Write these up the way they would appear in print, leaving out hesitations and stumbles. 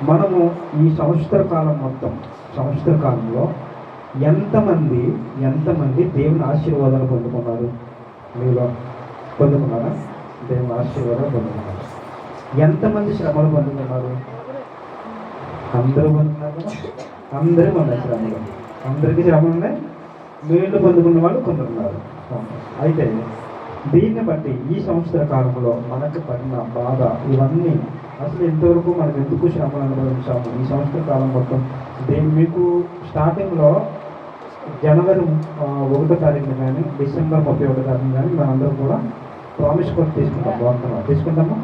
మనము ఈ సంవత్సర కాలం మొత్తం, సంవత్సర కాలంలో ఎంతమంది దేవుని ఆశీర్వాదాలు పొందుకున్నారు? మీలో పొందుకున్నారా? దేవుని ఆశీర్వాదాలు పొందుకున్నారు. ఎంతమంది శ్రమలు పొందుకున్నారు? అందరూ పొందుకున్నారు కదా? అందరూ పొందారు శ్రమలు. అందరికీ శ్రమలు ఉన్నాయి. వీళ్ళు పొందుకున్న వాళ్ళు కొందరున్నారు. అయితే దీన్ని బట్టి ఈ సంవత్సర కాలంలో మనకు పడిన బాధ ఇవన్నీ అసలు ఇంతవరకు మనం ఎందుకు శ్రమలు అనుభవించాము ఈ సంవత్సర కాలం మొత్తం? మీకు స్టార్టింగ్లో జనవరి 1వ తారీఖున కానీ డిసెంబర్ 31వ తారీఖున కానీ మనందరం కూడా ప్రామిస్ కొట్టి తీసుకుంటాము.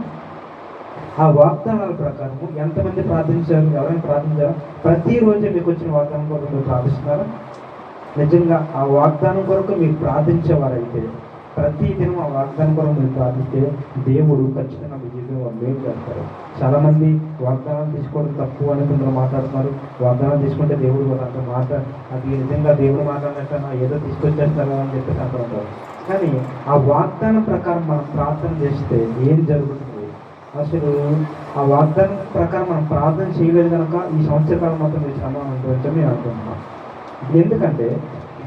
ఆ వాగ్దానాల ప్రకారము ఎంతమంది ప్రార్థించారు? ఎవరైనా ప్రార్థించారు? ప్రతిరోజు మీకు వచ్చిన వాగ్దానం కొరకు మీరు ప్రార్థిస్తున్నారా? నిజంగా ఆ వాగ్దానం కొరకు మీరు ప్రార్థించేవారైతే, ప్రతి దినం ఆ వాగ్దానం కొరకు మీరు ప్రార్థిస్తే దేవుడు ఖచ్చితంగా మీ జీవితంలో మేలు చేస్తారు. చాలామంది వాగ్దానం తీసుకోవడం తప్పు అని కొందరు మాట్లాడుతున్నారు. వాగ్దానం తీసుకుంటే దేవుడు కూడా అంత అది నిజంగా దేవుడు మాట్లాడినట్టు ఏదో తీసుకొచ్చేస్తారు అని చెప్పేసి అంటూ ఉంటారు. కానీ ఆ వాగ్దానం ప్రకారం మనం ప్రార్థన చేస్తే ఏం జరుగుతుంది? అసలు ఆ వాగ్దానం ప్రకారం మనం ప్రార్థన చేయలేదు కనుక ఈ సంవత్సర కాలం మొత్తం మీరు శ్రమ అనుభవించని నేను అనుకుంటున్నాను. ఎందుకంటే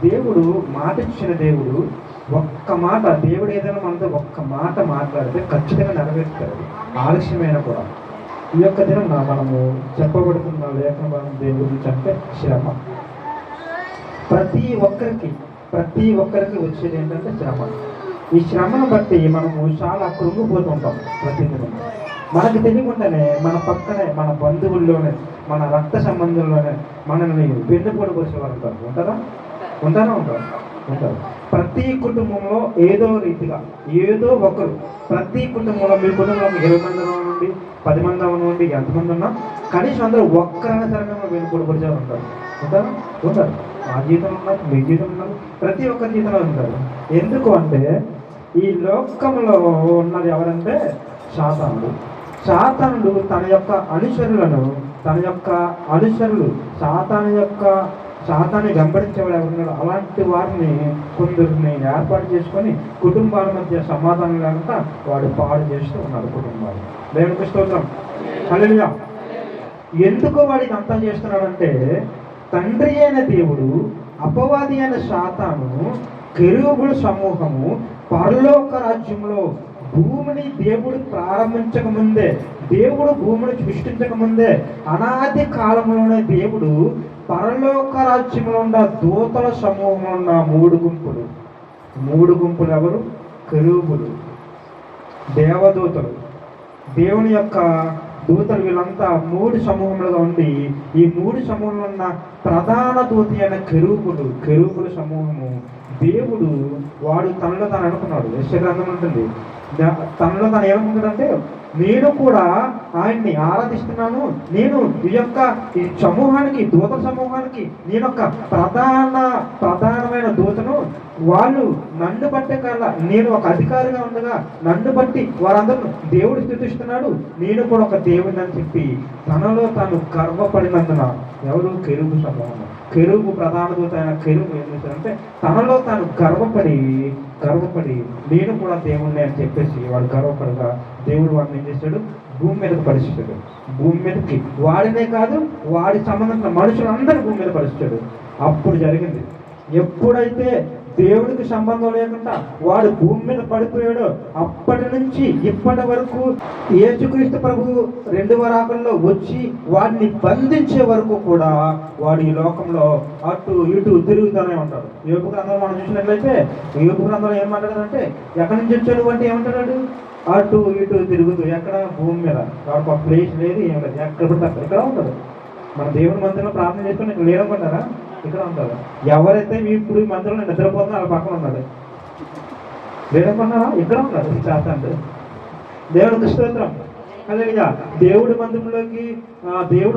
దేవుడు మాట ఇచ్చిన దేవుడు ఒక్క మాట, దేవుడు ఏదైనా మనతో ఒక్క మాట మాట్లాడితే ఖచ్చితంగా నెరవేరుతారు, ఆలస్యమైన కూడా. ఈ యొక్క దినం మనము చెప్పబడుతున్న లేఖన భాగం దేవుడి గురించి అంటే శ్రమ. ప్రతి ఒక్కరికి వచ్చేది ఏంటంటే శ్రమ. ఈ శ్రమను బట్టి మనము చాలా కృంగిపోతుంటాం. ప్రతిదినం మనకు తెలియకుండానే మన పక్కనే, మన బంధువుల్లోనే, మన రక్త సంబంధంలోనే మనల్ని వెన్నుపోటు వచ్చేవారు ఉంటారు. ప్రతి కుటుంబంలో ఏదో రీతిగా ఏదో ఒకరు, ప్రతి కుటుంబంలో, మీ కుటుంబంలో 20 మంది నుండి 10 మంది నుండి ఎంతమంది ఉన్నా కనీసం అందరూ ఒక్కరైనా సరే వెన్నుపోటు పొడిచేవారు ఉంటారు. మా జీవితంలో ఉన్నారు, మీ జీవితంలో ఉన్నారు, ప్రతి ఒక్కరి జీవితంలో ఉంటారు. ఎందుకు అంటే ఈ లోకంలో ఉన్నది ఎవరంటే సాతానుడు తన యొక్క అనుచరులు సాతాన్ని వెంబడించేవాడు ఎవరున్నాడు అలాంటి వారిని కొందరిని ఏర్పాటు చేసుకొని కుటుంబాల మధ్య సమాధానం లేకుండా వాడు పాడు చేస్తూ ఉన్నాడు కుటుంబాలు. దేవునికి స్తోత్రం, హల్లెలూయా. ఎందుకు వాడికి అంతా చేస్తున్నాడంటే తండ్రి అయిన దేవుడు, అపవాది అయిన సాతాను, కెరూబుల సమూహము పరలోక రాజ్యంలో భూమిని దేవుడు ప్రారంభించక ముందే, దేవుడు భూమిని సృష్టించక ముందే, అనాది కాలంలోనే దేవుడు పరలోక రాజ్యంలో ఉన్న దూతల సమూహంలో ఉన్న 3 గుంపులు ఎవరు? కెరూబులు, దేవదూతలు, దేవుని యొక్క దూతలు. వీళ్ళంతా 3 సమూహములుగా ఉండి ఈ 3 సమూహంలో ఉన్న ప్రధాన దూత అయిన కెరూబుల సమూహము దేవుడు వాడు తనలో తాను అనుకున్నాడు. యెషయా గ్రంథం ఉంటుంది, తనలో తాను ఏమనుకుంటాడంటే నేను కూడా ఆయన్ని ఆరాధిస్తున్నాను, నేను ఈ సమూహానికి, దూత సమూహానికి నేను ఒక ప్రధానమైన దూతను, వాళ్ళు నన్ను బట్టే కల్లా నేను ఒక అధికారిగా ఉండగా నన్ను బట్టి వారందరూ దేవుడు స్తుతిస్తున్నాడు, నేను కూడా ఒక దేవుడిని అని చెప్పి తనలో తాను గర్వపడినందున, ఎవరు? కెరూబు సమూహం. కెరూబు ప్రధాన దూత అయిన కెరూబు ఏం చేశాడంటే తనలో తాను గర్వపడి నేను కూడా దేవుణ్ణి అని చెప్పేసి వాడు గర్వపడగా దేవుడు వాడిని ఏం చేశాడు? భూమి మీదకి పరిస్థితాడు. భూమి మీదకి వాడినే కాదు, వాడి సంబంధించిన మనుషులందరూ భూమి మీద పరిస్థితాడు. అప్పుడు జరిగింది, ఎప్పుడైతే దేవుడికి సంబంధం లేకుండా వాడు భూమి మీద పడిపోయాడో అప్పటి నుంచి ఇప్పటి వరకు యేసుక్రీస్తు ప్రభువు 2వ రాకడలో వచ్చి వాడిని బంధించే వరకు కూడా వాడు ఈ లోకంలో అటు ఇటు తిరుగుతూనే ఉంటాడు. యోబు గ్రంథంలో మనం చూసినట్లయితే యోబు గ్రంథంలో ఏం మాట్లాడారంటే ఎక్కడి నుంచి వచ్చాడు అంటే ఏమంటాడు? అటు ఇటు తిరుగుతూ, ఎక్కడ? భూమి మీద. వాడికి ఒక ప్లేస్ లేదు, ఏం లేదు, ఎక్కడ పడితే అక్కడ ఇక్కడ ఉంటాడు. మన దేవుని మందిరంలో ప్రార్థన చేసుకుని ఇక్కడ లేదనుకుంటారా? ఇక్కడ ఉంటారు. ఎవరైతే ఇప్పుడు ఈ మందిరంలో నిద్రపోతున్నా వాళ్ళ పక్కన ఉన్నాడు, లేదనుకున్నారా? ఇక్కడ ఉన్నాడు శాతానుడు. దేవునికి స్తోత్రం, హల్లెలూయా. దేవుడి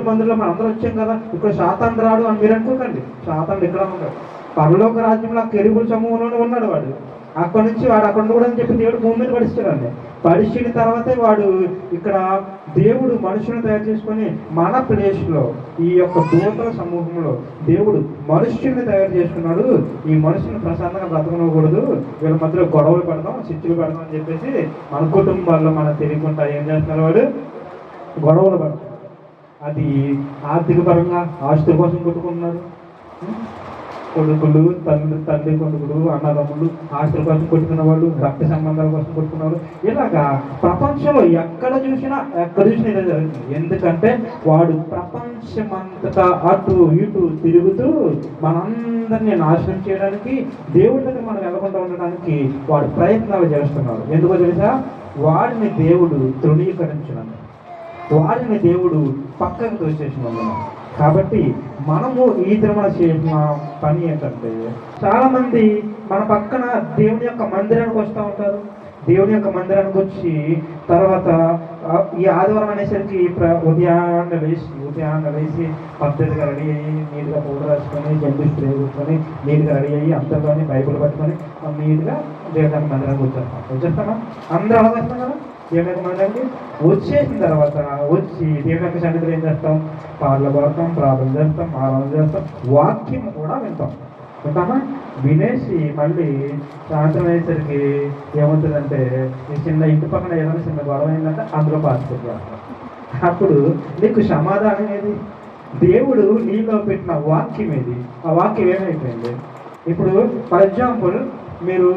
మందిరంలో మనం అందరం వచ్చాం కదా, ఇక్కడ సాతానుడు రాడు అని మీరు అనుకోకండి. సాతానుడు ఇక్కడ ఉన్నాడు. పరలోక రాజ్యంలో కెరూబుల సమూహంలోనే ఉన్నాడు వాడు. అక్కడి నుంచి వాడు అక్కడ కూడా అని చెప్పి దేవుడు భూమి మీద పడిస్తాడండి. పడిచిన తర్వాతే వాడు ఇక్కడ దేవుడు మనుషులను తయారు చేసుకొని మన ప్లేస్లో ఈ యొక్క దూతల సమూహంలో దేవుడు మనుష్యుల్ని తయారు చేసుకున్నాడు. ఈ మనుషులను ప్రశాంతంగా బ్రతకనకూడదు, వీళ్ళ మధ్యలో గొడవలు పెడదాం, చిచ్చులు పెడదాం అని చెప్పేసి మన కుటుంబాల్లో మనం తెలియకుండా ఏం చేస్తున్నారు? వాడు గొడవలు పెడతాం. అది ఆర్థిక పరంగా ఆస్తుల కోసం కొట్టుకుంటున్నారు. కొడుకులు తండ్రి కొడుకులు అన్నదమ్ములు ఆస్తుల కోసం కొట్టుకున్న వాళ్ళు, రక్త సంబంధాల కోసం కొట్టుకున్నారు. ఇలాగా ప్రపంచంలో ఎక్కడ చూసినా ఇదే జరుగుతుంది. ఎందుకంటే వాడు ప్రపంచమంతటా అటు ఇటు తిరుగుతూ మనందరినీ నాశనం చేయడానికి, దేవుడి దగ్గర మనం వెళ్ళకుండా ఉండడానికి వాడు ప్రయత్నాలు చేస్తున్నాడు. ఎందుకో తెలుసా? వాడిని దేవుడు తృణీకరించినందుకు, వాడిని దేవుడు పక్కకు తోసేసినందున. కాబట్టి మనము ఈ దినమున చేసిన పని ఏంటంటే, చాలామంది మన పక్కన దేవుని యొక్క మందిరానికి వస్తూ ఉంటారు. దేవుని యొక్క మందిరానికి వచ్చి తర్వాత ఈ ఆదివారం అనేసరికి ఉదయాన్నే లేచి పద్ధతిగా రెడీ అయ్యి నీట్గా పౌడర్ రాసుకొని జంబు స్ప్రే కూర్చొని నీట్గా రెడీ అయ్యి అందరిలోని బైబుల్ పట్టుకొని నీట్గా దేవుని మందిరానికి వచ్చేస్తామా? అందరూ అలా వస్తాం కదా దేవుని యొక్క మందిరానికి. వచ్చేసిన తర్వాత వచ్చి దేవుని యొక్క సన్నిధిలో ఏం చేస్తాం? పాటలు పాడతాం, ప్రార్థన చేస్తాం, ఆరాధన చేస్తాం, వాక్యం కూడా వింటామా? వినేసి మళ్ళీ సాయంత్రం అయ్యేసరికి ఏమవుతుందంటే, ఈ చిన్న ఇంటి పక్కన ఏదైనా చిన్న గొడవ అయిందంటే అందులో పార్టిసిపేట్ చేస్తాం. అప్పుడు నీకు సమాధానం ఏది? దేవుడు నీలో పెట్టిన వాక్యం ఏది? ఆ వాక్యం ఏమైపోయింది? ఇప్పుడు ఫర్ ఎగ్జాంపుల్, మీరు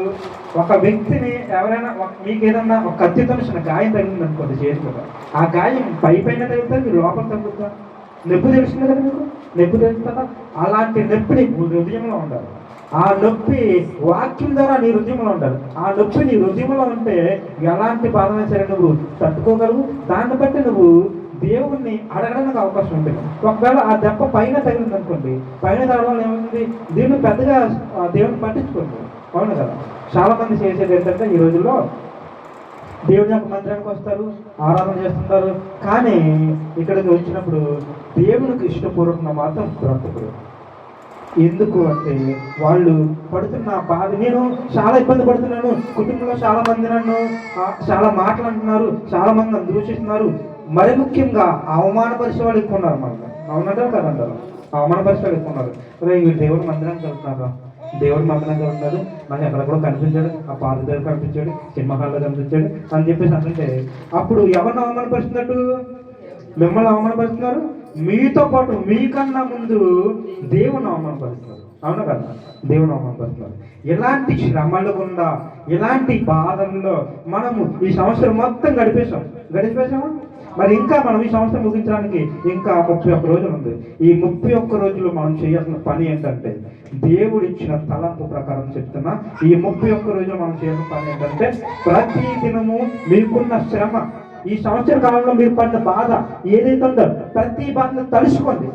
ఒక వ్యక్తిని ఎవరైనా మీకు ఏదన్నా ఒక కత్తితో చిన్న గాయం తగిలింది అనుకోండి చేతిలో, ఆ గాయం పైన తగ్గుతుంది, మీరు లోపల తగ్గుతుందా? నొప్పి తెలుస్తుంది కదా మీకు? నొప్పి తెలుస్తుందా? అలాంటి నొప్పి నీకు హృదయంలో ఉండాలి. ఆ నొప్పి వాక్యం ద్వారా నీ హృదయంలో ఉండాలి. ఆ నొప్పి నీ హృదయంలో ఉంటే ఎలాంటి బాధన సరే నువ్వు తట్టుకోగలవు. దాన్ని బట్టి నువ్వు దేవుణ్ణి అడగడానికి అవకాశం ఉంటుంది. ఒకవేళ ఆ దెబ్బ పైన తగిలింది అనుకోండి, పైన తగడం ఏమైంది? దేవుని పెద్దగా దేవుని పట్టించుకోండి. అవును కదా? చాలా మంది చేసేది ఏంటంటే, ఈ రోజుల్లో దేవుని యొక్క మందిరానికి వస్తారు, ఆరాధన చేస్తుంటారు, కానీ ఇక్కడికి వచ్చినప్పుడు దేవునికి ఇష్టపూర్వకంగా మాత్రం బ్రతుకుడు. ఎందుకు అంటే వాళ్ళు పడుతున్న బాధ, నేను చాలా ఇబ్బంది పడుతున్నాను, కుటుంబంలో చాలా మంది నన్ను చాలా మాటలు అంటున్నారు, చాలా మంది నన్ను దూషిస్తున్నారు, మరి ముఖ్యంగా అవమానపరిచే వాళ్ళు ఎక్కువ ఉన్నారు. మనకు అవునంటారు కదంటారు, అవమానపరిచే వాళ్ళు ఎక్కువ ఉన్నారు. వీళ్ళు దేవుని మందిరానికి వెళ్తున్నారు, దేవుడు మందిరంగా ఉన్నాడు, నాకు ఎక్కడ కూడా కనిపించాడు, ఆ పాత దగ్గర కనిపించాడు, సినిమా హాల్లో కనిపించాడు అని చెప్పేసి అంటే, అప్పుడు ఎవరిని అవమానపరుస్తున్నట్టు? మిమ్మల్ని అవమానపరుస్తున్నారు. మీతో పాటు మీకన్నా ముందు దేవుని అవమానపరుస్తున్నారు. అవునా కదా? దేవుని అవమానపరుస్తున్నారు. ఎలాంటి శ్రమలు గుండా, ఎలాంటి బాధల్లో మనము ఈ సంవత్సరం మొత్తం గడిపేశామా? మరి ఇంకా మనం ఈ సంవత్సరం ముగించడానికి ఇంకా 31 రోజులు ఉంది. ఈ 31 రోజులు మనం చేయాల్సిన పని ఏంటంటే, దేవుడు ఇచ్చిన తలంపు ప్రకారం చెప్తున్నా, ఈ 31 రోజులు మనం చేయాల్సిన పని ఏంటంటే, ప్రతి దినము మీకున్న శ్రమ, ఈ సంవత్సర కాలంలో మీరు పడిన బాధ ఏదైతే ఉందో ప్రతి బాధను తలుచుకోండి.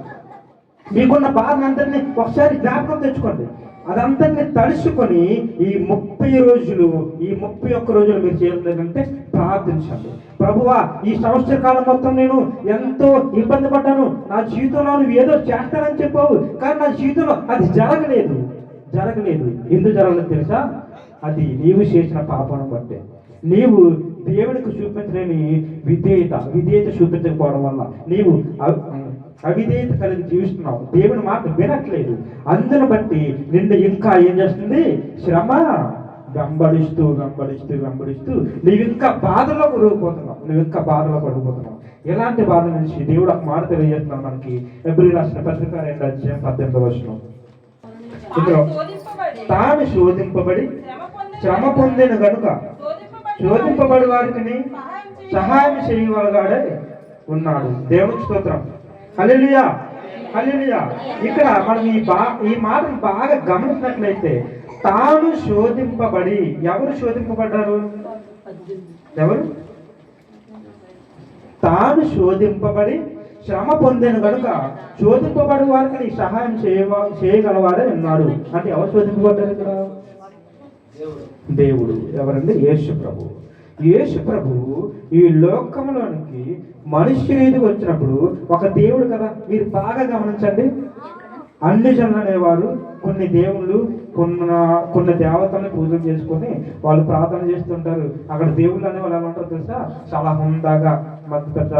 మీకున్న బాధనందరినీ ఒకసారి జ్ఞాపకం తెచ్చుకోండి. అదంతటిని తలుచుకొని ఈ 30 రోజులు, ఈ 31 రోజులు మీరు చేయాలంటే ప్రార్థించండి. ప్రభువా, ఈ సంవత్సర కాలం మొత్తం నేను ఎంతో ఇబ్బంది పడ్డాను, నా జీవితంలో నువ్వు ఏదో చేస్తానని చెప్పావు, కానీ నా జీవితంలో అది జరగలేదు. ఎందుకు జరగలేదు తెలుసా? అది నీవు చేసిన పాపను బట్టే. నీవు దేవునికి చూపించలేని విధేయత చూపించకపోవడం వల్ల నీవు అవిధేయత కలిగి జీవిస్తున్నావు, దేవుని మాట వినట్లేదు. అందును బట్టి నిన్ను ఇంకా ఏం చేస్తుంది? శ్రమ వెంబడిస్తూ నీవు ఇంకా బాధలో పడిపోతున్నావు. ఎలాంటి బాధ నుంచి దేవుడు ఒక మాట తెలియజేస్తున్నాడు మనకి. ఎబ్రియులకు రాసిన పత్రిక 2వ అధ్యాయం 18వ వచనం. ఇందులో తాను శోధింపబడి శ్రమ పొందిన గనుక శోధింపబడి వారికి సహాయం చేయగలగాడే ఉన్నాడు. దేవునికి స్తోత్రం. హల్లెలూయా. ఇక్కడ మనం ఈ మాటను బాగా గమనించినట్లయితే, తాను శోధింపబడి, ఎవరు శోధింపబడ్డారు? తాను శోధింపబడి శ్రమ పొందిన కనుక శోధింపబడి వారికి సహాయం చేయగలవాడే ఉన్నాడు. అంటే ఎవరు శోధింపబడ్డారు ఇక్కడ? దేవుడు. ఎవరండి? యేసు ప్రభు ఈ లోకంలోనికి మనుష్య రీతికి వచ్చినప్పుడు ఒక దేవుడు కదా. మీరు బాగా గమనించండి, అన్ని జనులు అనేవారు కొన్ని దేవుళ్ళు కొన్ని దేవతల్ని పూజలు చేసుకొని వాళ్ళు ప్రార్థన చేస్తుంటారు. అక్కడ దేవుళ్ళు అనే వాళ్ళు ఎలా ఉంటారు తెలుసా? చాలా హుందాగా పెద్ద పెద్ద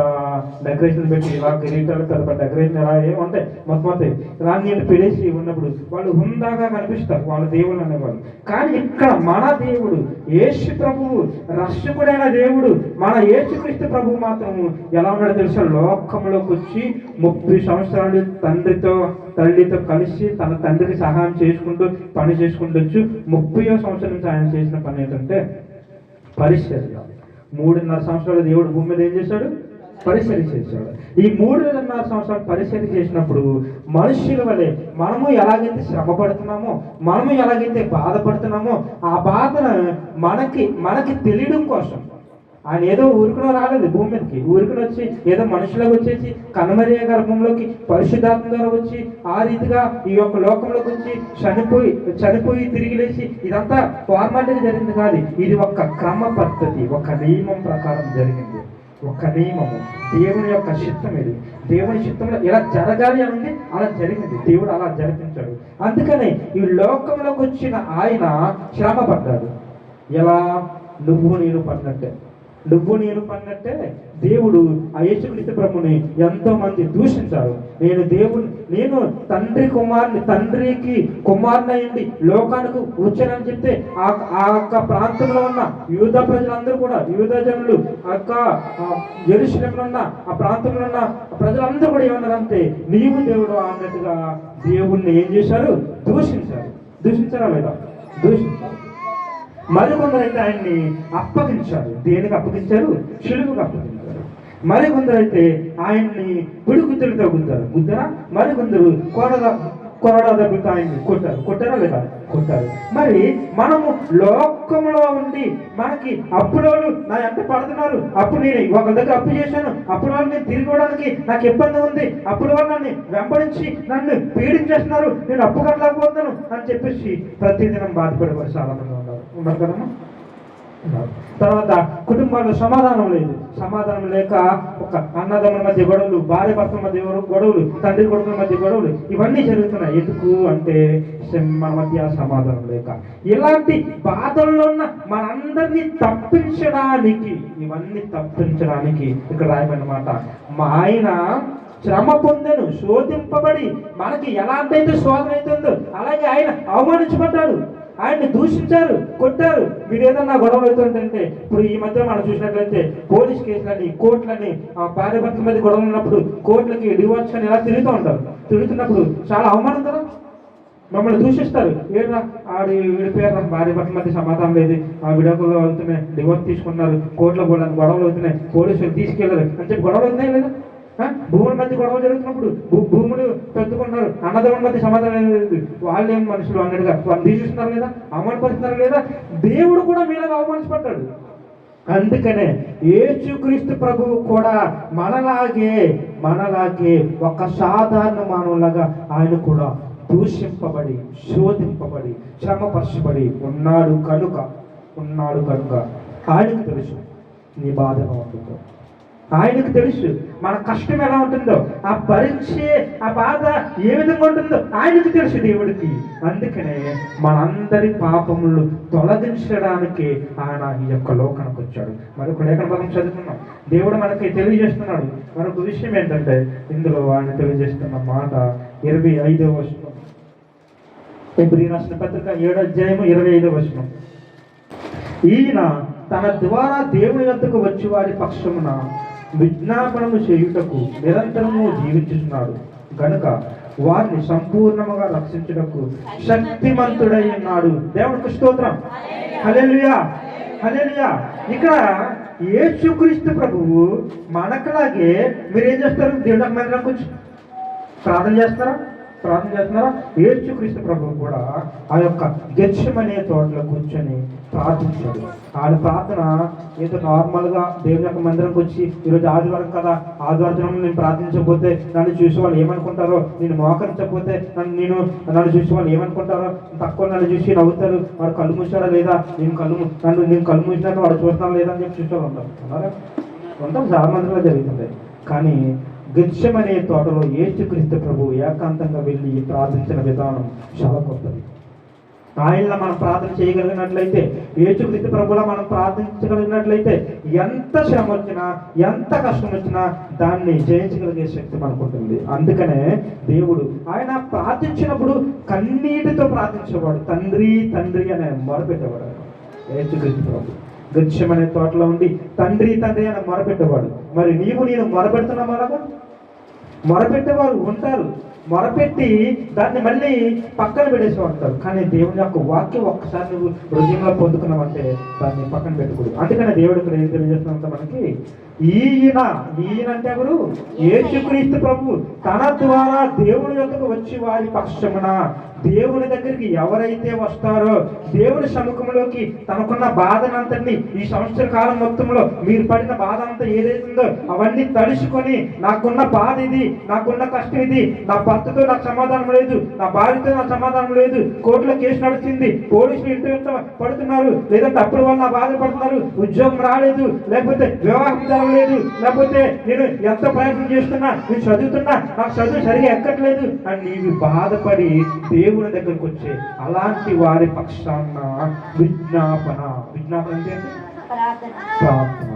డెకరేషన్ పెట్టి ఇలా కిరీటాలు పెద్ద పెద్ద డెకరేషన్ ఎలా ఉంటాయి మొత్తం రాన్ని పిలిచి ఉన్నప్పుడు వాళ్ళు హుందాగా కనిపిస్తారు వాళ్ళ దేవుళ్ళు అనేవాళ్ళు. కానీ ఇక్కడ మన దేవుడు యేసు ప్రభువు, రక్షకుడైన దేవుడు, మన యేసుక్రీస్తు ప్రభువు మాత్రం ఎలా ఉన్నాడో తెలుసా? లోకంలోకి వచ్చి 30 సంవత్సరాలు తల్లితో కలిసి తన తండ్రికి సహాయం చేసుకుంటూ పని చేసుకుంటూ వచ్చు. 30వ సంవత్సరం నుంచి ఆయన చేసిన పని ఏంటంటే పరిచర్య. 3.5 సంవత్సరాలు దేవుడు భూమి మీద ఏం చేశాడు? పరిచర్య చేశాడు. ఈ 3.5 సంవత్సరాలు పరిచర్య చేసినప్పుడు మనుషుల వలె మనము ఎలాగైతే శ్రమ పడుతున్నామో, మనము ఎలాగైతే బాధపడుతున్నామో, ఆ బాధను మనకి తెలియడం కోసం ఆయన ఏదో ఊరుకుని రాలేదు భూమి మీదకి. ఊరుకుని వచ్చి ఏదో మనుషులకు వచ్చేసి కన్నమరియ గర్భంలోకి పరిశుద్ధాత్మ ద్వారా వచ్చి ఆ రీతిగా ఈ యొక్క లోకంలోకి వచ్చి చనిపోయి తిరిగి లేచి ఇదంతా ఫార్మాలిటీ జరిగింది కాదు. ఇది ఒక క్రమ పద్ధతి, ఒక నియమం ప్రకారం జరిగింది. ఒక నియమము, దేవుని యొక్క చిత్తం. ఇది దేవుని చిత్తంలో ఎలా జరగాలి అని ఉంది, అలా జరిగింది. దేవుడు అలా జరిపించాడు. అందుకనే ఈ లోకంలోకి వచ్చిన ఆయన శ్రమ పడ్డాడు. ఎలా? నువ్వు నేను పడినట్టే దేవుడు ఆ యేసుక్రీస్తు ప్రభుని ఎంతో మంది దూషించారు. నేను తండ్రికి కుమారుని అయ్యండి లోకానికి వచ్చానని చెప్తే ఆ యొక్క ప్రాంతంలో ఉన్న యూదా ప్రజలందరూ కూడా, యూదా జనులు యెరూషలేములో ఉన్న ఆ ప్రాంతంలో ఉన్న ప్రజలందరూ కూడా ఏమన్నారంటే నీవు దేవుడు అన్నట్టుగా దేవుణ్ణి ఏం చేశారు? దూషించారా లేదా? దూషించారు. మరికొందరైతే ఆయన్ని అప్పగించారు. దేనికి అప్పగించారు? శిలువకు అప్పగించారు. మరికొందరైతే ఆయన్ని పిడుగుతులతో గుద్దారా. మరికొందరు కొరడా దెబ్బతో ఆయన్ని కొట్టారా లేదా? కొట్టారు. మరి మనము లోకంలో ఉండి మనకి అప్పుడు వాళ్ళు నా ఎంత పడుతున్నారు, అప్పుడు నేను ఒక దగ్గర అప్పు చేశాను, అప్పుడు వాళ్ళు నేను తిరిగిపోవడానికి నాకు ఇబ్బంది ఉంది, అప్పుడు వాళ్ళు నన్ను వెంబడించి నన్ను పీడించేస్తున్నారు, నేను అప్పు కట్టలేకపోతున్నాను అని చెప్పేసి ప్రతిదినం బాధపడేవారు చాలా మంది ఉన్నారు కదమ్మా. తర్వాత కుటుంబాల్లో సమాధానం లేక ఒక అన్నదమ్ముల మధ్య గొడవలు, భార్య భర్తల మధ్య గొడవలు, తండ్రి కొడుకుల మధ్య గొడవలు, ఇవన్నీ జరుగుతున్నాయి. ఎందుకు అంటే మన మధ్య సమాధానం లేక. ఇలాంటి బాధల్లో ఉన్న మనందరినీ ఇవన్నీ తప్పించడానికి ఇక్కడ రాయమన్నమాట. మా ఆయన శ్రమ పొందెను, శోధింపబడి, మనకి ఎలాంటైతే శోధన అవుతుందో అలాగే ఆయన అవమానించబడ్డాడు. ఆయన్ని దూషించారు, కొట్టారు. మీరు ఏదన్నా గొడవలు అవుతుందంటే ఇప్పుడు ఈ మధ్య మనం చూసినట్లయితే పోలీస్ కేసులని, కోర్టులని, భార్య భర్తల మధ్య గొడవలు ఉన్నప్పుడు కోర్టులకి డివోర్స్ అని ఇలా తిరుగుతూ ఉంటారు. తిరుగుతున్నప్పుడు చాలా అవమానం కదా, మమ్మల్ని దూషిస్తారు. ఏడా వీడి పేరు భార్య భర్తల మధ్య సమాధానం లేదు, ఆ విడాకులు అవుతున్నాయి, డివోర్స్ తీసుకున్నారు, కోర్టులో పోవడానికి గొడవలు అవుతున్నాయి, పోలీసులు తీసుకెళ్లారు అని చెప్పి గొడవలు అవుతున్నాయి లేదా? భూముల మధ్య గొడవ జరుగుతున్నప్పుడు భూములు పెట్టుకున్నారు, అన్నదమ్ముల మధ్య సమాధానం లేదు, వాళ్ళు ఏం మనుషులు అన్నట్టుగా వాళ్ళు తీసేస్తున్నారు లేదా? అవమానపరుస్తున్నారు లేదా? దేవుడు కూడా మీలాగా అవమానించబడ్డాడు. అందుకనే యేసుక్రీస్తు ప్రభువు కూడా మనలాగే ఒక సాధారణ మానవులాగా ఆయన కూడా దూషింపబడి, శోధింపబడి, శ్రమపరచబడి ఉన్నాడు కనుక ఆయనకు తెలుసు నీ బాధ ఎలా ఉంటుందో, ఆయనకు తెలుసు మన కష్టం ఎలా ఉంటుందో, ఆ పరీక్ష, ఆ బాధ ఏ విధంగా ఉంటుందో ఆయనకు తెలుసు దేవుడికి. అందుకనే మనందరి పాపములు తొలగించడానికి ఆయన ఈ యొక్క లోకానికి వచ్చాడు. మరొక లేఖన పదం చదువుకున్నాం. దేవుడు మనకి తెలియజేస్తున్నాడు. మరొక విషయం ఏంటంటే ఇందులో ఆయన తెలియజేస్తున్న మాట 25వ వచనం, హెబ్రీ రాసిన పత్రిక 7వ అధ్యాయము 25వ వచనం. ఈయన తన ద్వారా దేవుని వద్దకు వచ్చి వారి పక్షమున విజ్ఞాపనము చేయుటకు నిరంతరము జీవించుతున్నాడు గనుక వారిని సంపూర్ణముగా రక్షించుటకు శక్తిమంతుడై ఉన్నాడు. దేవునికి స్తోత్రం. హల్లెలూయా, హల్లెలూయా. ఇక్కడ యేసుక్రీస్తు ప్రభువు మనకలాగే మీరేం చేస్తారు? దేవుడి మందిరంకి వచ్చి ప్రార్థన చేస్తున్నారా? యేసుక్రీస్తు ప్రభువు కూడా ఆ యొక్క గెత్సెమనే తోటలో కూర్చొని ప్రార్థించాడు. ఆయన ప్రార్థన ఏదో నార్మల్గా దేవుని యొక్క మందిరంకి వచ్చి ఈరోజు ఆదివారం కదా, ఆదివారం నేను ప్రార్థించకపోతే నన్ను చూసి వాళ్ళు ఏమనుకుంటారో, నేను మోకరించకపోతే నన్ను చూసి వాళ్ళు ఏమనుకుంటారో, తక్కువ నన్ను చూసి నవ్వుతారు, వాడు కళ్ళు మూసాడా లేదా, నేను కళ్ళు మూసినట్టు వాడు చూస్తాను లేదా అని చెప్పి చూసేవాళ్ళు ఉంటాం. చాలా మందిలో జరుగుతుంది. కానీ గెత్సెమనే తోటలో యేసుక్రీస్తు ప్రభు ఏకాంతంగా వెళ్ళి ప్రార్థించిన విధానం చాలా గొప్పది. ఆయనలో మనం ప్రార్థన చేయగలిగినట్లయితే, యేసుక్రీస్తు ప్రభువులా మనం ప్రార్థించగలిగినట్లయితే ఎంత శ్రమ వచ్చినా ఎంత కష్టం వచ్చినా దాన్ని జయించగలిగే శక్తి మనకు ఉంటుంది. అందుకనే దేవుడు ఆయన ప్రార్థించినప్పుడు కన్నీటితో ప్రార్థించేవాడు. తండ్రి తండ్రి అనే మొరపెట్టేవాడు. యేసుక్రీస్తు ప్రభు గెత్సేమనే తోటలో ఉండి తండ్రి తండ్రి అని మొరపెట్టేవాడు. మరి నేను మొరపెడుతున్నావు అలాగా? మొరపెట్టేవారు ఉంటారు, మొరపెట్టి దాన్ని మళ్ళీ పక్కన పెట్టేసి ఉంటారు. కానీ దేవుని యొక్క వాక్యం ఒక్కసారి నువ్వు హృదయంలో పొందుకున్నావంటే దాన్ని పక్కన పెట్టకూడదు. అందుకని దేవుడు ఇక్కడ ఏం తెలియజేస్తున్నంత మనకి ఈయన అంటే ఎవరు? యేసుక్రీస్తు ప్రభు తన ద్వారా దేవుని యొక్కకు వచ్చి వారి పక్షమున దేవుని దగ్గరికి ఎవరైతే వస్తారో దేవుని సముఖంలోకి తనకున్న బాధనంతటిని ఈ సంవత్సర కాలం మొత్తంలో మీరు పడిన బాధ అంతా ఏదైతుందో అవన్నీ తడుచుకొని నాకున్న బాధ ఇది, నాకున్న కష్టం ఇది, నా భర్తతో నాకు సమాధానం లేదు, నా భార్యతో నాకు సమాధానం లేదు, కోర్టులో కేసు నడుస్తుంది, పోలీసులు ఇంటి పడుతున్నారు, లేదంటే అప్పుడు వాళ్ళు నా బాధపడుతున్నారు, ఉద్యోగం రాలేదు, లేకపోతే వివాహం జరగలేదు, లేకపోతే నేను ఎంత ప్రయత్నం చేస్తున్నా, నేను చదువుతున్నా, నాకు చదువు సరిగా ఎక్కట్లేదు అని నీవు బాధపడి దేవుని దగ్గరకు వచ్చే అలాంటి వారి పక్షాన విజ్ఞాపన అంటే ప్రార్థన.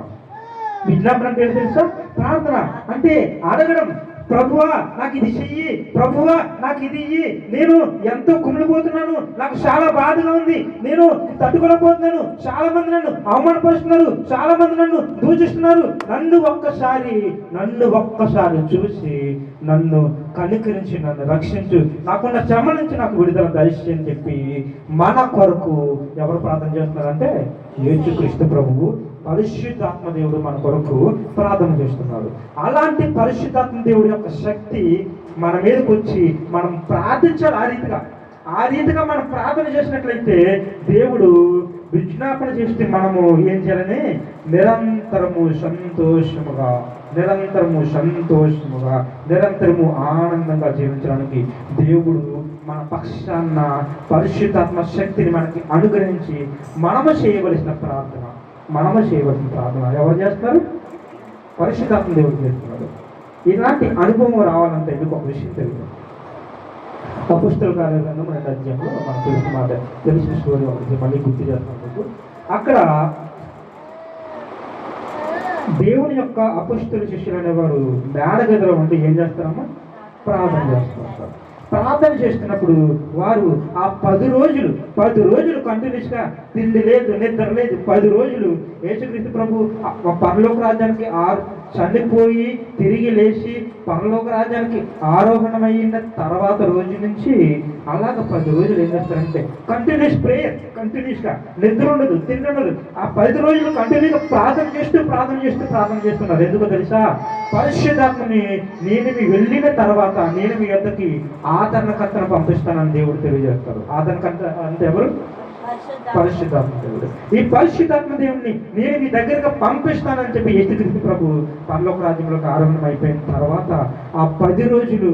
విజ్ఞాపన అంటే ఏంటి తెలుసా? ప్రార్థన అంటే అడగడం. ప్రభువా నాకు ఇది చెయ్యి, ప్రభువా నాకు ఇది ఇయ్యి, నేను ఎంతో కుమిలిపోతున్నాను, నాకు చాలా బాధగా ఉంది, నేను తట్టుకోలేకపోతున్నాను, చాలా మంది నన్ను అవమానపరుస్తున్నారు, చాలా మంది నన్ను దూషిస్తున్నారు, నన్ను ఒక్కసారి చూసి నన్ను కనికరించి నన్ను రక్షించు, నాకున్న శ్రమ నుంచి నాకు విడుదల దయచేయి అని చెప్పి మన కొరకు ఎవరు ప్రార్థన చేస్తున్నారంటే యేసుక్రీస్తు ప్రభువు పరిశుద్ధాత్మ దేవుడు మన కొరకు ప్రార్థన చేస్తున్నాడు. అలాంటి పరిశుద్ధాత్మ దేవుడి యొక్క శక్తి మన మీదకి వచ్చి మనం ప్రార్థించాలి. ఆ రీతిగా మనం ప్రార్థన చేసినట్లయితే దేవుడు విజ్ఞాపన చేస్తే మనము ఏం చేయాలని నిరంతరము నిరంతరము ఆనందంగా జీవించడానికి దేవుడు మన పక్షాన పరిశుద్ధాత్మ శక్తిని మనకి అనుగ్రహించి మనము చేయవలసిన ప్రార్థన ఎవరు చేస్తారు? పరిశుద్ధాత్మ దేవుడు చేస్తున్నాడు. ఇలాంటి అనుభవం రావాలంటే మీకు ఒక విషయం తెలియదు. అపోస్తలుల కార్యగ్రంథం 2వ అధ్యాయంలో మనకు తెలిసిన స్టోరీ ఒకటి మళ్ళీ గుర్తు చేస్తున్నందుకు, అక్కడ దేవుని యొక్క అపోస్తల శిష్యులు అనేవారు మేడగదిలో ఉండి ఏం చేస్తారమ్మా? ప్రార్థన చేస్తారు. ప్రార్థన చేస్తున్నప్పుడు వారు ఆ 10 రోజులు కంటిన్యూస్గా తిండి లేదు, నిద్ర లేదు, 10 రోజులు యేసుక్రీస్తు ప్రభు పరలోక రాజ్యానికి చనిపోయి తిరిగి లేచి పరలోక రాజ్యానికి ఆరోహణమైన తర్వాత రోజు నుంచి అలాగ 10 రోజులు ఏం చేస్తారంటే కంటిన్యూస్ ప్రేయర్, కంటిన్యూస్గా నిద్ర ఉండదు, తిండి ఉండదు. ఆ 10 రోజులు కంటిన్యూగా ప్రార్థన చేస్తున్నారు. ఎందుకో తెలుసా? పరిశుద్ధాత్మని నేను మీ వెళ్ళిన తర్వాత నేను మీ యొద్దకి ఆదరణకర్తను పంపిస్తానని దేవుడు తెలియజేస్తారు. ఆదరణకర్త అంటే ఎవరు? పరిశుద్ధాత్మ దేవుడు. ఈ పరిశుద్ధాత్మ దేవుడిని నేను మీ దగ్గరగా పంపిస్తానని చెప్పి యేసుక్రీస్తు ప్రభు పరలోక రాజ్యంలోకి ఆరంభం అయిపోయిన తర్వాత ఆ 10 రోజులు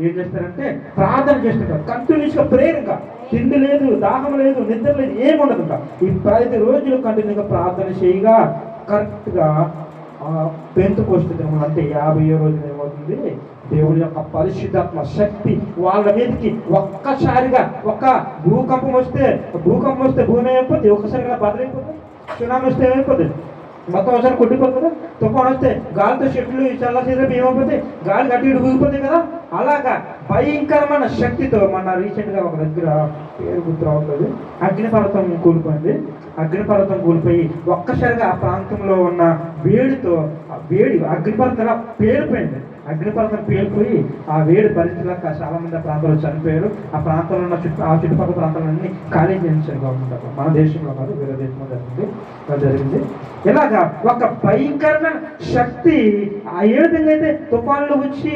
ఏం చేస్తారంటే ప్రార్థన చేస్తుంటారు. కంటిన్యూస్గా ప్రేయర్గా, తిండి లేదు, దాహం లేదు, నిద్ర లేదు, ఏముండదు. ఈ 10 రోజులు కంటిన్యూగా ప్రార్థన చేయగా కరెక్ట్గా పెంతెకోస్తు దినం అంటే 50వ రోజున ఏమవుతుంది? దేవుడి యొక్క పరిశుద్ధాత్మ శక్తి వాళ్ళ మీదకి ఒక్కసారిగా భూకంపం వస్తే భూమి అయిపోతుంది, ఒక్కసారిగా బదలైపోతుంది. సునామీ వస్తే ఏమైపోతుంది? మొత్తం ఒకసారి కొట్టిపోతుంది. తుఫాన్ వస్తే గాలితో చెట్లు చల్లసేపు ఏమైపోతాయి? గాలి గట్టి ఊగిపోతాయి కదా. అలాగా భయంకరమైన శక్తితో మన రీసెంట్గా ఒక దగ్గర పేరు గుర్తు రావట్లేదు, అగ్నిపర్వతం కూలిపోయి ఒక్కసారిగా ఆ ప్రాంతంలో ఉన్న వేడి అగ్నిపర్వతం పేలిపోయింది. అగ్నిపర్వతం పేలిపోయి ఆ వేడి పరిస్థితుల్లో చాలా మంది ఆ ప్రాంతంలో చనిపోయారు. ఆ ప్రాంతంలో ఉన్న చుట్టుపక్కల ప్రాంతాలన్నీ ఖాళీ చేయించారు గవర్నమెంట్. మన దేశంలో కాదు, వేరే దేశంలో జరిగింది. ఇలాగా ఒక భయంకరమైన శక్తి ఏ విధంగా అయితే తుఫాన్లు వచ్చి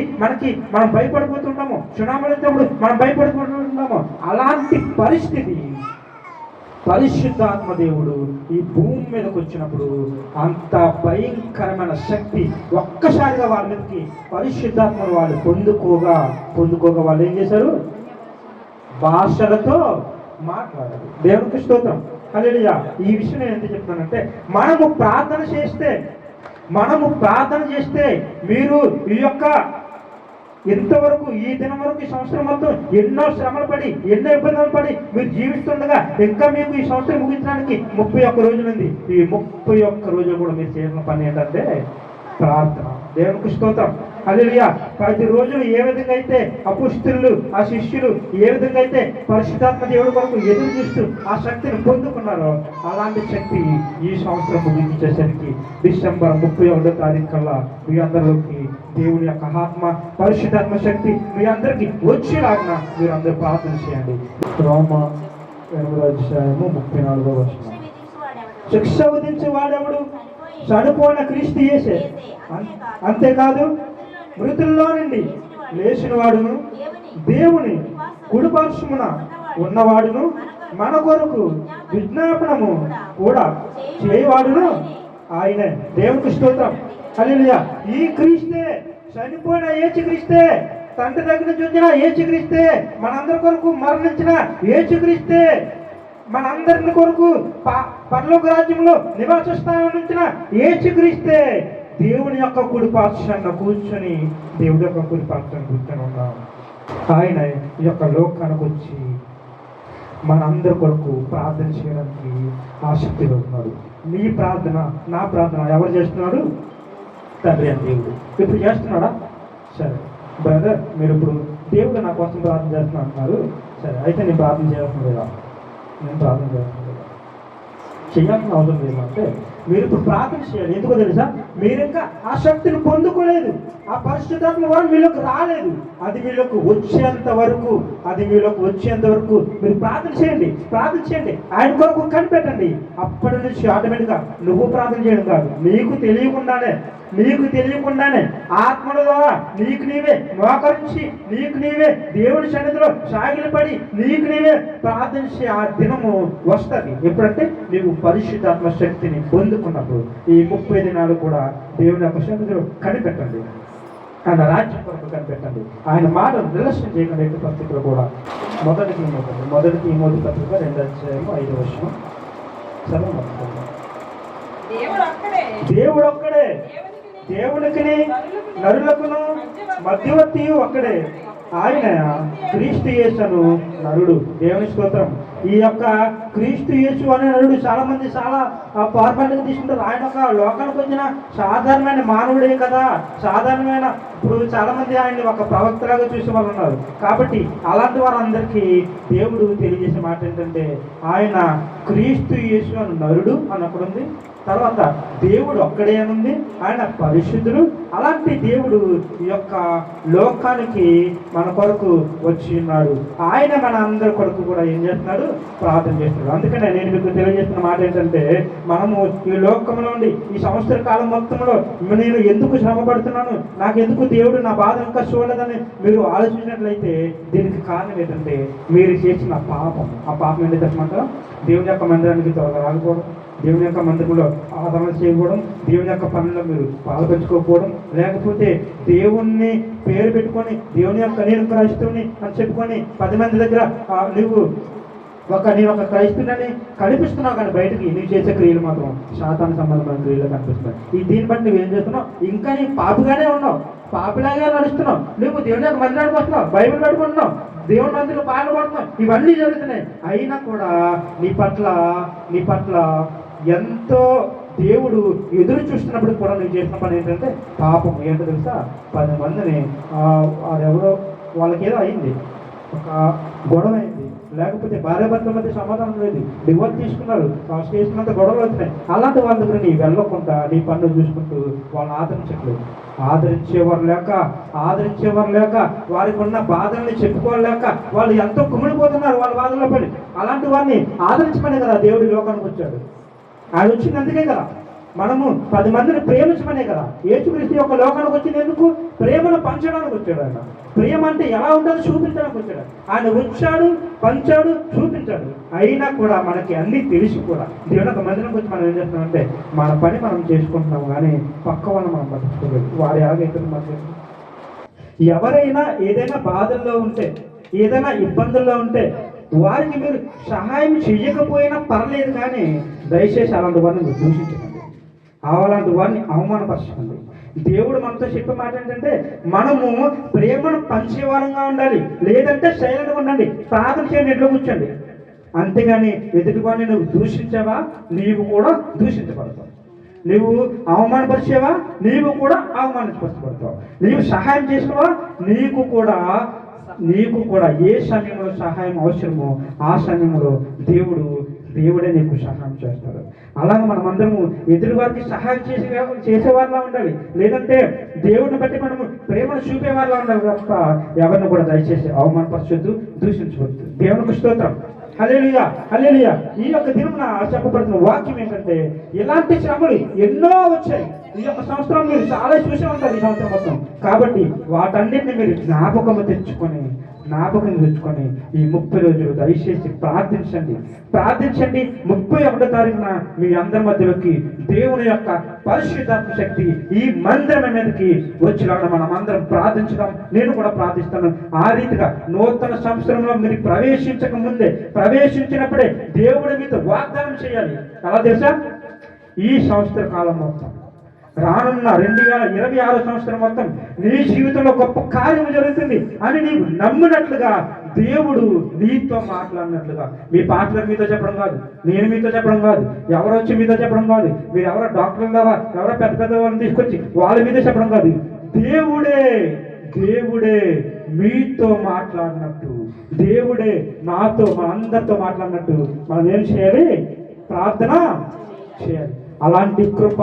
మనం భయపడిపోతుంటామో, సునామీలు వచ్చినప్పుడు మనం భయపడిపోతుంటామో, అలాంటి పరిస్థితి పరిశుద్ధాత్మ దేవుడు ఈ భూమి మీదకి వచ్చినప్పుడు అంత భయంకరమైన శక్తి ఒక్కసారిగా వాళ్ళ మీదకి పరిశుద్ధాత్మను వాళ్ళు పొందుకోగా వాళ్ళు ఏం చేశారు? భాషలతో మాట్లాడారు. దేవునికి స్తోత్రం, హల్లెలూయా. ఈ విషయం నేను ఎంత చెప్తున్నానంటే మనము ప్రార్థన చేస్తే మీరు ఇంతవరకు ఈ దినం వరకు ఈ సంవత్సరం మొత్తం ఎన్నో శ్రమలు పడి ఎన్నో ఇబ్బందులు పడి మీరు జీవిస్తుండగా ఇంకా మీకు ఈ సంవత్సరం ముగించడానికి 31 రోజులు ఉంది. ఈ 31 రోజులు కూడా మీరు చేసిన పని ఏంటంటే ప్రార్థన. దేవునికి స్తోత్రం. హల్లెలూయా. 10 రోజులు ఏ విధంగా అయితే అపుస్తలులు ఆ శిష్యులు ఏ విధంగా అయితే పరిశుద్ధాత్మ దేవుడి కొరకు ఎదురు చూస్తూ ఆ శక్తిని పొందుకున్నారో అలాంటి శక్తి ఈ సంవత్సరం ముగించేసరికి డిసెంబర్ 31వ తారీఖు కల్లా మీ అందరిలోకి దేవుని యొక్క ఆత్మ పరిశుద్ధాత్మ శక్తి మీ అందరికి వచ్చేలాగా మీరు అందరూ ప్రార్థన చేయండి. రోమా 8వ అధ్యాయము 34వ వచనం. శిక్ష విధించే వాడెవడు? చనిపోయిన క్రీస్తు యేసే. అంతేకాదు మృతుల్లో నుండి లేచిన వాడును దేవుని కుడిపార్శ్వమున ఉన్నవాడును మన కొరకు విజ్ఞాపనము కూడా చేయవాడును ఆయనే. దేవునికి స్తోత్రం. హల్లెలూయా. ఈ క్రీస్తే, చనిపోయిన యేసుక్రీస్తే, తండ్రి దగ్గర నుంచి వచ్చిన యేసుక్రీస్తే, మనందరి కొరకు మరణించిన యేసుక్రీస్తే, మనందరిని కొరకు పరలోక రాజ్యంలో నివాస స్థానం నుంచిన యేసుక్రీస్తే దేవుని యొక్క కుడి పార్శ్వాన కూర్చొని దేవుడి యొక్క కుడి పార్శ్వాన కూర్చొని ఉన్నాం. ఆయన ఈ యొక్క లోకానికి వచ్చి మనందరి కొరకు ప్రార్థన చేయడానికి ఆసక్తిగా ఉన్నాడు. నీ ప్రార్థన నా ప్రార్థన ఎవరు చేస్తున్నాడు? తండ్రి అని దేవుడు. ఇప్పుడు చేస్తున్నాడా? సరే బ్రదర్, మీరు ఇప్పుడు దేవుడు నా కోసం ప్రార్థన చేస్తున్నా అంటున్నారు. సరే అయితే నేను ప్రార్థన చేయాల్సిన లేదా? నేను ప్రార్థన చేయాల్సిన లేదా? చేయాల్సిన అవసరం లేదు. అంటే మీరు ఇప్పుడు ప్రార్థన చేయాలి. ఎందుకో తెలుసా? మీరు ఇంకా ఆ శక్తిని పొందుకోలేదు. ఆ పరిశుద్ధాత్మ వరం మీలోకి రాలేదు. అది మీలోకి వచ్చేంత వరకు మీరు ప్రార్థన చేయండి. ప్రార్థన చేయండి, ఆయన కొరకు కనిపెట్టండి. అప్పటి నుంచి ఆటోమేటిక్గా నువ్వు ప్రార్థన చేయడం కాదు, నీకు తెలియకుండానే ఆత్మల ద్వారా నీకు నీవే మోకరించి నీకు నీవే దేవుని సన్నిధిలో సాగిలపడి నీకు నీవే ప్రార్థించే ఆ దినము వస్తుంది. ఎప్పుడంటే నీవు పరిశుద్ధాత్మ శక్తిని పొందుకున్నప్పుడు. ఈ 30 దినాలు కూడా దేవుని యొక్క సన్నిధిలో కనిపెట్టండి, ఆయన రాజ్యం కొరకు కనిపెట్టండి. ఆయన మాటను నిర్లక్ష్యం చేయకుండా ఎట్టి పత్రికలు కూడా మొదటి తిమోతి పత్రిక 2వ అధ్యాయము 5వ వచనం. దేవుడు ఒక్కడే, దేవునికి నరులకును మధ్యవర్తి ఒక్కడే, ఆయన క్రీస్తు యేసును నరుడు. దేవుని స్తోత్రం. ఈ యొక్క క్రీస్తు యేసు అనే నరుడు చాలా మంది చాలా పార్పండుగా తీసుకుంటారు. ఆయన ఒక లోకానికి వచ్చిన సాధారణమైన మానవుడే కదా. సాధారణమైన ఇప్పుడు చాలా మంది ఆయన్ని ఒక ప్రవక్తలాగా చూసే వాళ్ళు ఉన్నారు. కాబట్టి అలాంటి వారందరికీ దేవుడు తెలియజేసే మాట ఏంటంటే ఆయన క్రీస్తు యేసు అని నరుడు అన్నప్పుడుంది. తర్వాత దేవుడు ఒక్కడే అనుంది, ఆయన పరిశుద్ధుడు. అలాంటి దేవుడు ఈ యొక్క లోకానికి మన కొరకు వచ్చి ఉన్నాడు. ఆయన మన అందరి కొరకు కూడా ఏం చేస్తున్నాడు? ప్రార్థన చేస్తున్నాడు. అందుకనే నేను మీకు తెలియజేస్తున్న మాట ఏంటంటే, మనము ఈ లోకంలో ఉండి ఈ సంవత్సర కాలం మొత్తంలో నేను ఎందుకు శ్రమ పడుతున్నాను, నాకు ఎందుకు దేవుడు నా బాధ ఇంకా చూడలేదని మీరు ఆలోచించినట్లయితే దీనికి కారణం ఏంటంటే మీరు చేసిన పాపం. ఆ పాపం ఏంటో చెప్పమంటారా? దేవుని యొక్క మందిరానికి త్వరగా రాకపోవడం, దేవుని యొక్క మందిరంలో ఆరాధన చేయకపోవడం, దేవుని యొక్క పనుల్లో మీరు పాల్పంచుకోకపోవడం, లేకపోతే దేవుణ్ణి పేరు పెట్టుకొని దేవుని యొక్క నేను క్రైస్తవుని అని చెప్పుకొని 10 మంది దగ్గర నేను ఒక క్రైస్తవుని కనిపిస్తున్నావు, కానీ బయటకి నువ్వు చేసే క్రియలు మాత్రం శాతాన సంబంధమైన క్రియలు కనిపిస్తున్నాయి. దీన్ని బట్టి నువ్వేం చేస్తున్నావు? ఇంకా నీ పాపిగానే ఉన్నావు, పాపిలాగే నడుస్తున్నావు. నువ్వు దేవుని యొక్క మందిరానికి వస్తున్నావు, బైబిల్ పట్టుకుంటున్నావు, దేవుని మందిలో పాల్గొడుతున్నావు, ఇవన్నీ జరుగుతున్నాయి. అయినా కూడా నీ పట్ల ఎంతో దేవుడు ఎదురు చూస్తున్నప్పుడు కూడా నువ్వు చేసిన పని ఏంటంటే పాపం. ఏంటో తెలుసా? 10 మందిని ఎవరో వాళ్ళకేదో అయింది, ఒక గొడవ అయింది, లేకపోతే భార్యాభర్తల మధ్య సమాధానం లేదు, డివోర్స్ తీసుకున్నారు, చేసుకున్నంత గొడవలు వచ్చినాయి. అలాంటి వాళ్ళ దగ్గర నీ వెళ్ళకుండా నీ పనులు చూసుకుంటూ వాళ్ళని ఆదరించట్లేదు. ఆదరించేవారు లేక వారికి ఉన్న బాధల్ని చెప్పుకోలేక వాళ్ళు ఎంతో కుమిడిపోతున్నారు వాళ్ళ బాధల్లో పడి. అలాంటి వారిని ఆదరించమనే కదా దేవుడి లోకానికి వచ్చాడు. ఆయన వచ్చింది అందుకే కదా, మనము 10 మందిని ప్రేమించమనే కదా. యేసుక్రీస్తు యొక్క లోకానికి వచ్చింది ఎందుకు? ప్రేమను పంచడానికి వచ్చాడు. ఆయన ప్రేమ అంటే ఎలా ఉంటుందో చూపించడానికి వచ్చాడు. ఆయన వచ్చాడు, పంచాడు, చూపించాడు. అయినా కూడా మనకి అన్నీ తెలిసి కూడా దేవుని యొక్క మందిరం వచ్చి మనం ఏం చేస్తున్నామంటే మన పని మనం చేసుకుంటున్నాము, కానీ పక్క వాళ్ళని మనం పట్టించుకోలేదు. వారు ఎలాగైతే ఎవరైనా ఏదైనా బాధల్లో ఉంటే, ఏదైనా ఇబ్బందుల్లో ఉంటే వారికి మీరు సహాయం చెయ్యకపోయినా పర్లేదు, కానీ దయచేసి అలాంటి వారిని మీరు దూషించకండి, అలాంటి వారిని అవమానపరచకండి. దేవుడు మనతో చెప్పే మాట ఏంటంటే మనము ప్రేమను పంచేవారంగా ఉండాలి, లేదంటే సైలెంట్గా ఉండండి, ప్రార్థన చేయండి, ఇంట్లో కూర్చోండి. అంతేగాని ఎదుటివాడిని నువ్వు దూషించావా నీవు కూడా దూషించబడతావు, నువ్వు అవమానపరిచావా నీవు కూడా అవమానపరచబడతావు, నీవు సహాయం చేసావా నీకు కూడా ఏ సమయంలో సహాయం అవసరమో ఆ సమయంలో దేవుడే నీకు సహాయం చేస్తాడు. అలాగే మనమందరము ఎదురువారికి సహాయం చేసేవారిలా ఉండాలి, లేదంటే దేవుడిని బట్టి మనము ప్రేమను చూపేవారిలా ఉండాలి తప్ప ఎవరిని కూడా దయచేసి అవమానపరచొద్దు, దూషించవద్దు. దేవునికి స్తోత్రం. హల్లెలూయా, హల్లెలూయా. ఈ యొక్క దినమున చెప్పబడుతున్న వాక్యం ఏంటంటే, ఇలాంటి శ్రమలు ఎన్నో వచ్చాయి. ఈ యొక్క సంవత్సరం మీరు చాలా చూసే ఉంటారు ఈ సంవత్సరం మొత్తం. కాబట్టి వాటన్నిటిని మీరు జ్ఞాపకం తెచ్చుకొని ఈ 30 రోజులు దయచేసి ప్రార్థించండి. 31వ తారీఖున మీ అందరి మధ్యలోకి దేవుని యొక్క పరిశుద్ధాత్మ శక్తి ఈ మందిరం మీదకి వచ్చినప్పుడు మనం అందరం ప్రార్థించడం, నేను కూడా ప్రార్థిస్తాను. ఆ రీతిగా నూతన సంవత్సరంలో మీరు ప్రవేశించినప్పుడే దేవుడి మీద వాగ్దానం చేయాలి. అలా తెలుసా, ఈ సంవత్సర కాలం మొత్తం రానున్న 2026 సంవత్సరం మొత్తం నీ జీవితంలో గొప్ప కార్యం జరుగుతుంది అని నీవు నమ్మినట్లుగా దేవుడు నీతో మాట్లాడినట్లుగా. మీ పాటలు మీతో చెప్పడం కాదు, నేను మీతో చెప్పడం కాదు, ఎవరో వచ్చి మీతో చెప్పడం కాదు, మీరు ఎవరో డాక్టర్ల ద్వారా ఎవరో పెద్ద వాళ్ళని తీసుకొచ్చి వాళ్ళ మీద చెప్పడం కాదు. దేవుడే మీతో మాట్లాడినట్టు, దేవుడే నాతో మనందరితో మాట్లాడినట్టు మనం ఏం చేయాలి? ప్రార్థన చేయాలి. అలాంటి కృప,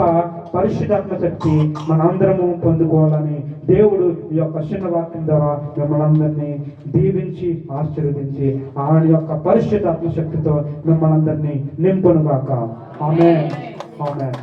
పరిశుద్ధాత్మ శక్తి మనందరము పొందుకోవాలని దేవుడు ఈ యొక్క చిన్న వాక్యం ద్వారా మిమ్మల్ని అందరినీ దీవించి ఆశీర్వదించి ఆయన యొక్క పరిశుద్ధాత్మ శక్తితో మిమ్మల్ని అందరినీ నింపునుగాక. ఆమేన్, ఆమేన్.